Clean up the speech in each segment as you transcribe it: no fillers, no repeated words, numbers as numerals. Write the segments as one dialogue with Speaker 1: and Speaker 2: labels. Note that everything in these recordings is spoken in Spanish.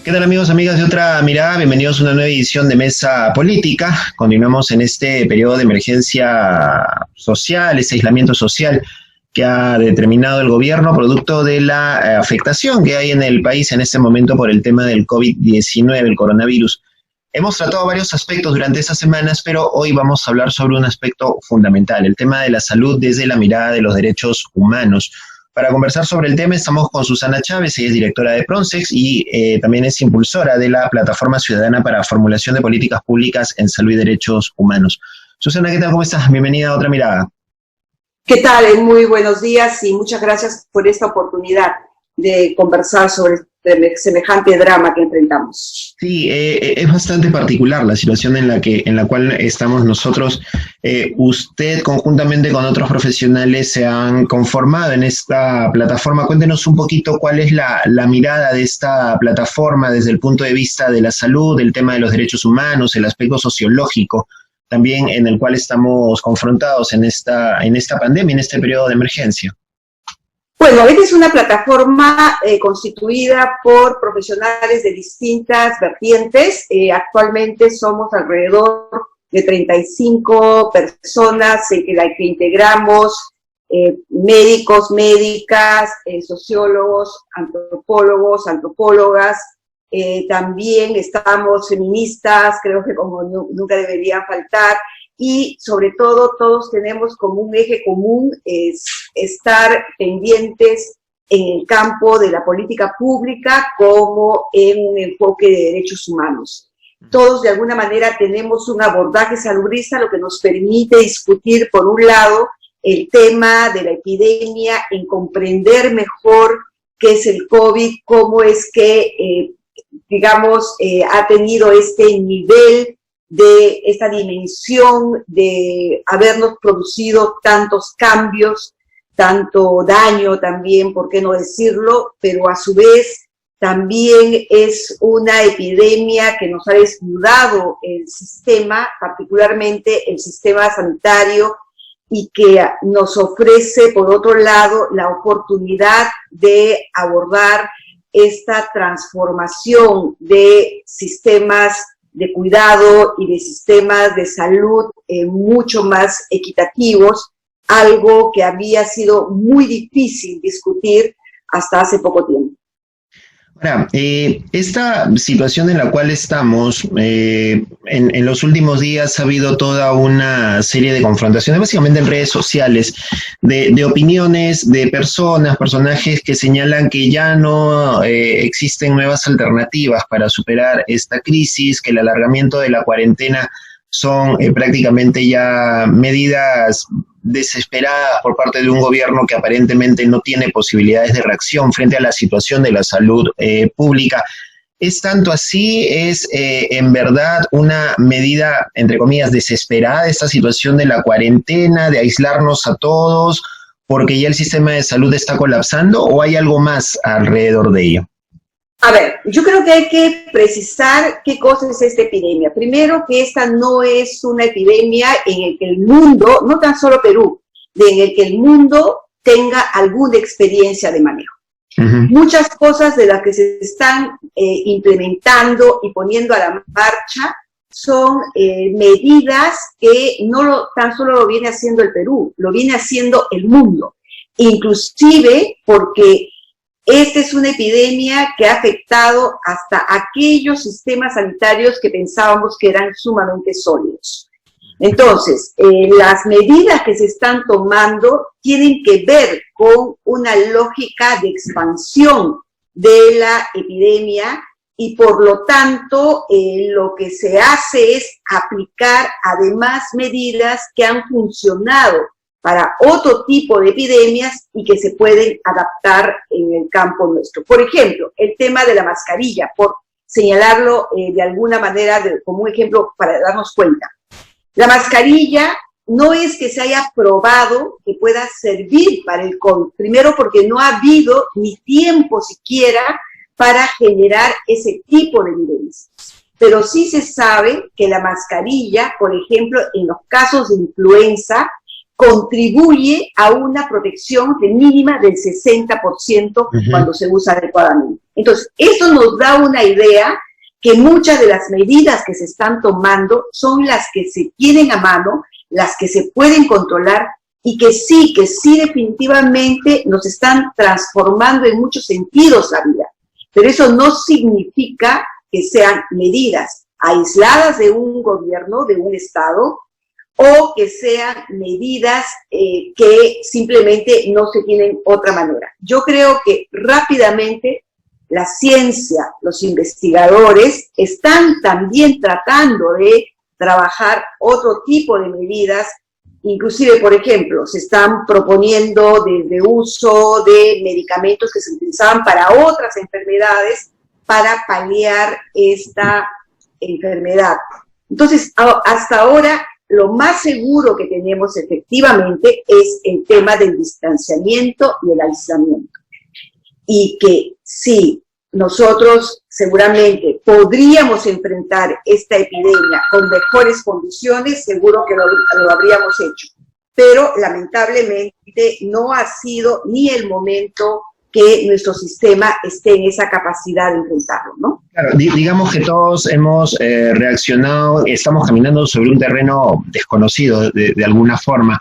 Speaker 1: ¿Qué tal amigos, amigas de Otra Mirada? Bienvenidos a una nueva edición de Mesa Política. Continuamos en este periodo de emergencia social, este aislamiento social que ha determinado el gobierno producto de la afectación que hay en el país en este momento por el tema del COVID-19, el coronavirus. Hemos tratado varios aspectos durante estas semanas, pero hoy vamos a hablar sobre un aspecto fundamental, el tema de la salud desde la mirada de los derechos humanos. Para conversar sobre el tema estamos con Susana Chávez, ella es directora de Pronsex y también es impulsora de la Plataforma Ciudadana para Formulación de Políticas Públicas en Salud y Derechos Humanos. Susana, ¿qué tal? ¿Cómo estás? Bienvenida a Otra Mirada.
Speaker 2: ¿Qué tal? Muy buenos días y muchas gracias por esta oportunidad de conversar sobre semejante drama que enfrentamos.
Speaker 1: Sí, es bastante particular la situación en la cual estamos nosotros. Usted, conjuntamente con otros profesionales, se han conformado en esta plataforma. Cuéntenos un poquito cuál es la mirada de esta plataforma desde el punto de vista de la salud, el tema de los derechos humanos, el aspecto sociológico, también en el cual estamos confrontados en esta pandemia, en este periodo de emergencia.
Speaker 2: Bueno, esta es una plataforma constituida por profesionales de distintas vertientes. Actualmente somos alrededor de 35 personas en la que integramos médicos, médicas, sociólogos, antropólogos, antropólogas. También estamos feministas, creo que como nunca deberían faltar. Y sobre todo todos tenemos como un eje común es estar pendientes en el campo de la política pública como en un enfoque de derechos humanos. Todos de alguna manera tenemos un abordaje saludista, lo que nos permite discutir por un lado el tema de la epidemia, en comprender mejor qué es el COVID, cómo es que ha tenido este nivel de esta dimensión de habernos producido tantos cambios, tanto daño también, por qué no decirlo, pero a su vez también es una epidemia que nos ha desnudado el sistema, particularmente el sistema sanitario, y que nos ofrece, por otro lado, la oportunidad de abordar esta transformación de sistemas de cuidado y de sistemas de salud mucho más equitativos, algo que había sido muy difícil discutir hasta hace poco tiempo.
Speaker 1: Ahora, esta situación en la cual estamos, en los últimos días ha habido toda una serie de confrontaciones, básicamente en redes sociales, de opiniones de personajes que señalan que ya no existen nuevas alternativas para superar esta crisis, que el alargamiento de la cuarentena son prácticamente ya medidas desesperadas por parte de un gobierno que aparentemente no tiene posibilidades de reacción frente a la situación de la salud pública. ¿Es tanto así? ¿Es en verdad una medida, entre comillas, desesperada esta situación de la cuarentena, de aislarnos a todos porque ya el sistema de salud está colapsando, o hay algo más alrededor de ello?
Speaker 2: A ver, yo creo que hay que precisar qué cosa es esta epidemia. Primero, que esta no es una epidemia en el que el mundo, no tan solo Perú, en el que el mundo tenga alguna experiencia de manejo. Muchas cosas de las que se están implementando y poniendo a la marcha son medidas que tan solo lo viene haciendo el Perú, lo viene haciendo el mundo. Inclusive porque esta es una epidemia que ha afectado hasta aquellos sistemas sanitarios que pensábamos que eran sumamente sólidos. Entonces, las medidas que se están tomando tienen que ver con una lógica de expansión de la epidemia y por lo tanto lo que se hace es aplicar además medidas que han funcionado para otro tipo de epidemias y que se pueden adaptar en el campo nuestro. Por ejemplo, el tema de la mascarilla, por señalarlo de alguna manera como un ejemplo para darnos cuenta. La mascarilla no es que se haya probado que pueda servir para el COVID. Primero porque no ha habido ni tiempo siquiera para generar ese tipo de evidencias. Pero sí se sabe que la mascarilla, por ejemplo, en los casos de influenza, contribuye a una protección de mínima del 60% cuando se usa adecuadamente. Entonces, esto nos da una idea que muchas de las medidas que se están tomando son las que se tienen a mano, las que se pueden controlar y que sí definitivamente nos están transformando en muchos sentidos la vida. Pero eso no significa que sean medidas aisladas de un gobierno, de un Estado, o que sean medidas que simplemente no se tienen otra manera. Yo creo que rápidamente la ciencia, los investigadores están también tratando de trabajar otro tipo de medidas. Inclusive, por ejemplo, se están proponiendo desde uso de medicamentos que se utilizaban para otras enfermedades para paliar esta enfermedad. Entonces, hasta ahora, lo más seguro que tenemos efectivamente es el tema del distanciamiento y el aislamiento. Y que sí, nosotros seguramente podríamos enfrentar esta epidemia con mejores condiciones, seguro que lo habríamos hecho. Pero lamentablemente no ha sido ni el momento que nuestro sistema esté en esa capacidad de enfrentarlo, ¿no?
Speaker 1: Claro, digamos que todos hemos reaccionado, estamos caminando sobre un terreno desconocido de alguna forma.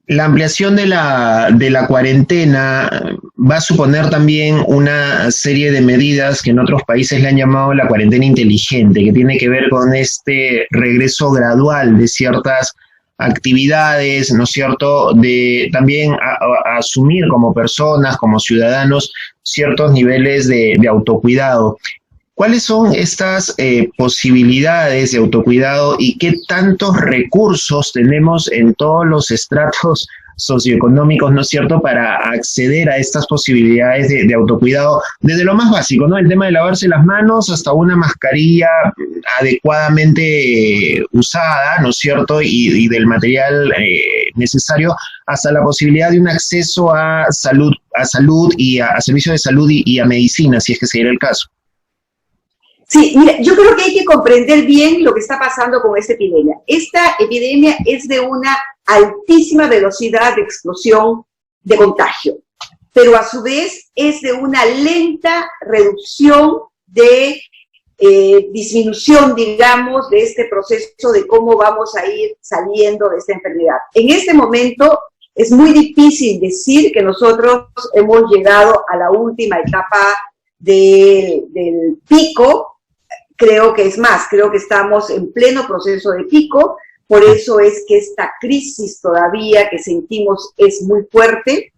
Speaker 1: La ampliación de la cuarentena va a suponer también una serie de medidas que en otros países le han llamado la cuarentena inteligente, que tiene que ver con este regreso gradual de ciertas actividades, ¿no es cierto?, de también a asumir como personas, como ciudadanos, ciertos niveles de autocuidado. ¿Cuáles son estas posibilidades de autocuidado y qué tantos recursos tenemos en todos los estratos socioeconómicos, ¿no es cierto?, para acceder a estas posibilidades de autocuidado, desde lo más básico, ¿no?, el tema de lavarse las manos hasta una mascarilla adecuadamente usada, ¿no es cierto?, y del material necesario, hasta la posibilidad de un acceso a salud y a servicios de salud y a medicina, si es que se diera el caso.
Speaker 2: Sí, mira, yo creo que hay que comprender bien lo que está pasando con esta epidemia. Esta epidemia es de una altísima velocidad de explosión de contagio, pero a su vez es de una lenta reducción de disminución, digamos, de este proceso de cómo vamos a ir saliendo de esta enfermedad. En este momento es muy difícil decir que nosotros hemos llegado a la última etapa del pico. Creo que es más, creo que estamos en pleno proceso de pico, por eso es que esta crisis todavía que sentimos es muy fuerte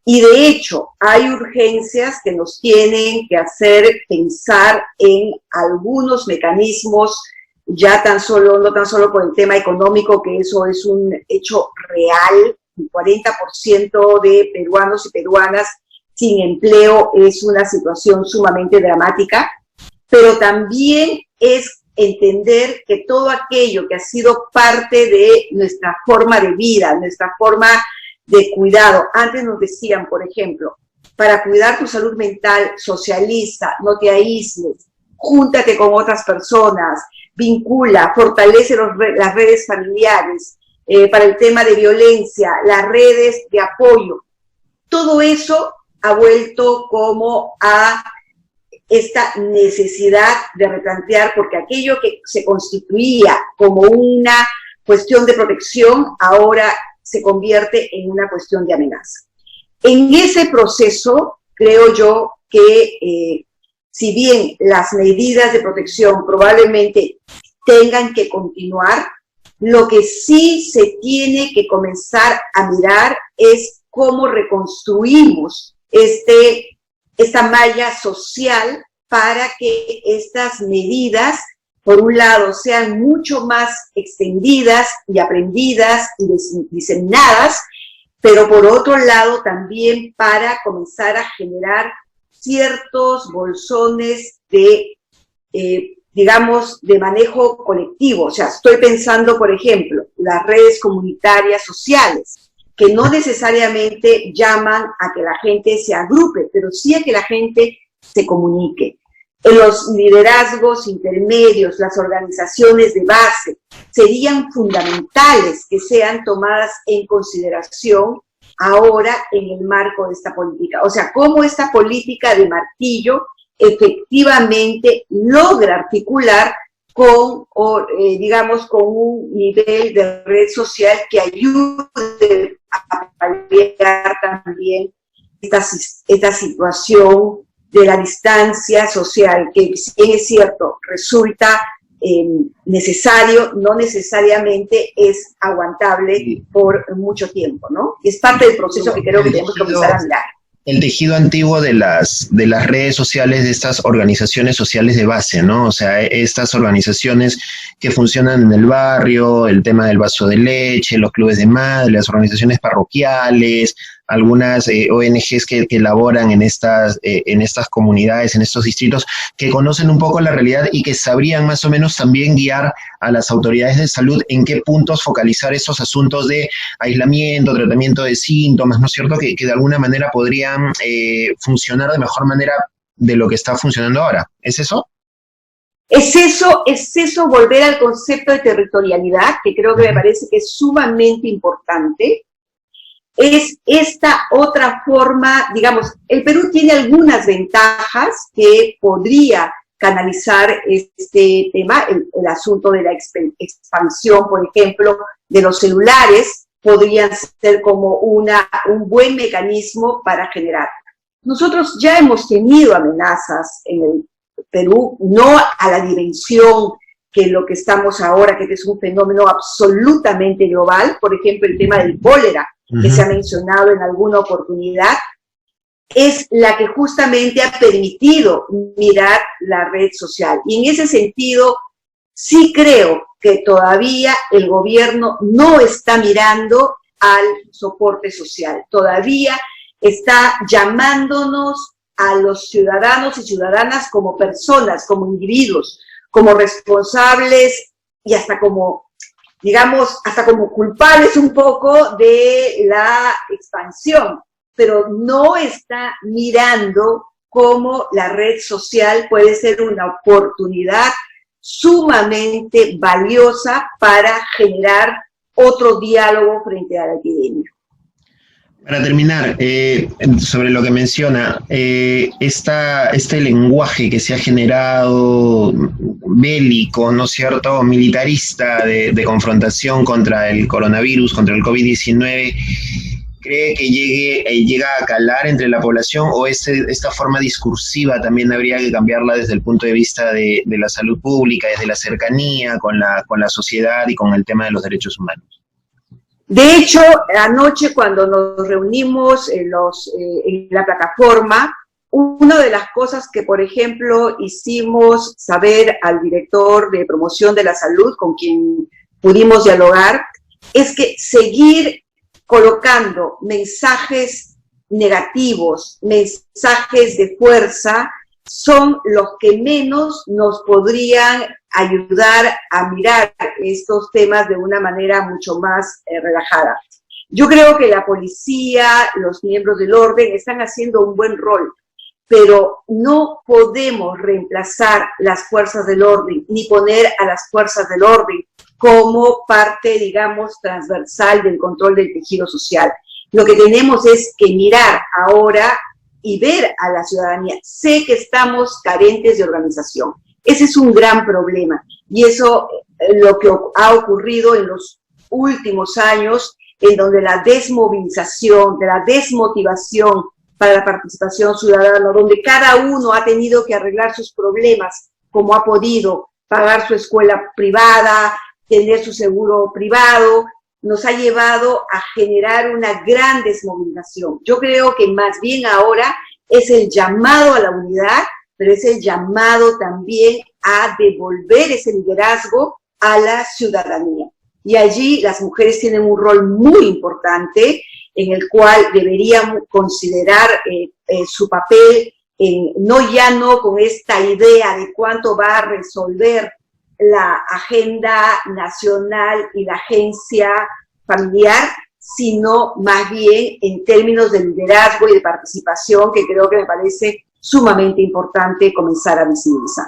Speaker 2: y de hecho hay urgencias que nos tienen que hacer pensar en algunos mecanismos, ya no tan solo por el tema económico, que eso es un hecho real, el 40% de peruanos y peruanas sin empleo es una situación sumamente dramática, pero también es entender que todo aquello que ha sido parte de nuestra forma de vida, nuestra forma de cuidado. Antes nos decían, por ejemplo, para cuidar tu salud mental, socializa, no te aísles, júntate con otras personas, vincula, fortalece las redes familiares, para el tema de violencia, las redes de apoyo. Todo eso ha vuelto como a esta necesidad de replantear, porque aquello que se constituía como una cuestión de protección, ahora se convierte en una cuestión de amenaza. En ese proceso, creo yo que si bien las medidas de protección probablemente tengan que continuar, lo que sí se tiene que comenzar a mirar es cómo reconstruimos esta malla social para que estas medidas, por un lado, sean mucho más extendidas y aprendidas y diseminadas, pero por otro lado también para comenzar a generar ciertos bolsones de, digamos, de manejo colectivo. O sea, estoy pensando, por ejemplo, las redes comunitarias sociales, que no necesariamente llaman a que la gente se agrupe, pero sí a que la gente se comunique. los liderazgos intermedios, las organizaciones de base, serían fundamentales que sean tomadas en consideración ahora en el marco de esta política. O sea, cómo esta política de martillo efectivamente logra articular con, digamos, con un nivel de red social que ayude a paliar también esta situación de la distancia social, que si bien es cierto, resulta necesario, no necesariamente es aguantable por mucho tiempo, ¿no? Es parte del proceso que creo que tenemos que comenzar a mirar.
Speaker 1: El tejido antiguo de las redes sociales, de estas organizaciones sociales de base, ¿no? O sea, estas organizaciones que funcionan en el barrio, el tema del vaso de leche, los clubes de madre, las organizaciones parroquiales, algunas ONGs que laboran en estas comunidades, en estos distritos, que conocen un poco la realidad y que sabrían más o menos también guiar a las autoridades de salud en qué puntos focalizar esos asuntos de aislamiento, tratamiento de síntomas, ¿no es cierto?, que de alguna manera podrían funcionar de mejor manera de lo que está funcionando ahora. ¿Es eso?
Speaker 2: Es eso, volver al concepto de territorialidad, que creo que me parece que es sumamente importante. Es esta otra forma, digamos, el Perú tiene algunas ventajas que podría canalizar este tema, el asunto de la expansión, por ejemplo, de los celulares, podrían ser como un buen mecanismo para generar. Nosotros ya hemos tenido amenazas en el Perú, no a la dimensión que lo que estamos ahora, que es un fenómeno absolutamente global, por ejemplo, el tema del cólera, que se ha mencionado en alguna oportunidad, es la que justamente ha permitido mirar la red social. Y en ese sentido, sí creo que todavía el gobierno no está mirando al soporte social, todavía está llamándonos a los ciudadanos y ciudadanas como personas, como individuos, como responsables y hasta como, digamos, hasta como culpables un poco de la expansión, pero no está mirando cómo la red social puede ser una oportunidad sumamente valiosa para generar otro diálogo frente a la epidemia.
Speaker 1: Para terminar, sobre lo que menciona, este lenguaje que se ha generado bélico, ¿no es cierto?, militarista de confrontación contra el coronavirus, contra el COVID-19, ¿cree que llega a calar entre la población o esta forma discursiva también habría que cambiarla desde el punto de vista de la salud pública, desde la cercanía con la sociedad y con el tema de los derechos humanos?
Speaker 2: De hecho, anoche cuando nos reunimos en la plataforma, una de las cosas que, por ejemplo, hicimos saber al director de promoción de la salud, con quien pudimos dialogar, es que seguir colocando mensajes negativos, mensajes de fuerza, son los que menos nos podrían ayudar a mirar estos temas de una manera mucho más relajada. Yo creo que la policía, los miembros del orden están haciendo un buen rol, pero no podemos reemplazar las fuerzas del orden, ni poner a las fuerzas del orden como parte, digamos, transversal del control del tejido social. Lo que tenemos es que mirar ahora y ver a la ciudadanía. Sé que estamos carentes de organización. Ese es un gran problema. Y eso lo que ha ocurrido en los últimos años, en donde la desmovilización, de la desmotivación para la participación ciudadana, donde cada uno ha tenido que arreglar sus problemas como ha podido, pagar su escuela privada, tener su seguro privado, nos ha llevado a generar una gran desmovilización. Yo creo que más bien ahora es el llamado a la unidad, pero es el llamado también a devolver ese liderazgo a la ciudadanía. Y allí las mujeres tienen un rol muy importante en el cual deberían considerar su papel, no con esta idea de cuánto va a resolver la agenda nacional y la agencia familiar, sino más bien en términos de liderazgo y de participación, que creo que me parece sumamente importante comenzar a visibilizar.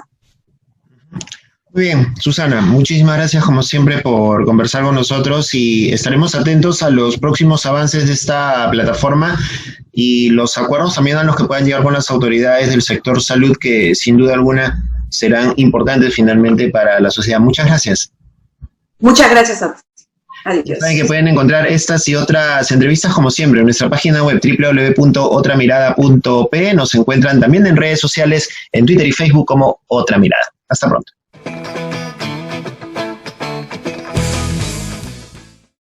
Speaker 1: Muy bien, Susana, muchísimas gracias como siempre por conversar con nosotros y estaremos atentos a los próximos avances de esta plataforma y los acuerdos también a los que puedan llegar con las autoridades del sector salud, que sin duda alguna serán importantes finalmente para la sociedad. Muchas gracias.
Speaker 2: Muchas gracias a ustedes. Adiós.
Speaker 1: Saben que pueden encontrar estas y otras entrevistas como siempre en nuestra página web www.otramirada.pe. Nos encuentran también en redes sociales, en Twitter y Facebook como Otra Mirada. Hasta pronto.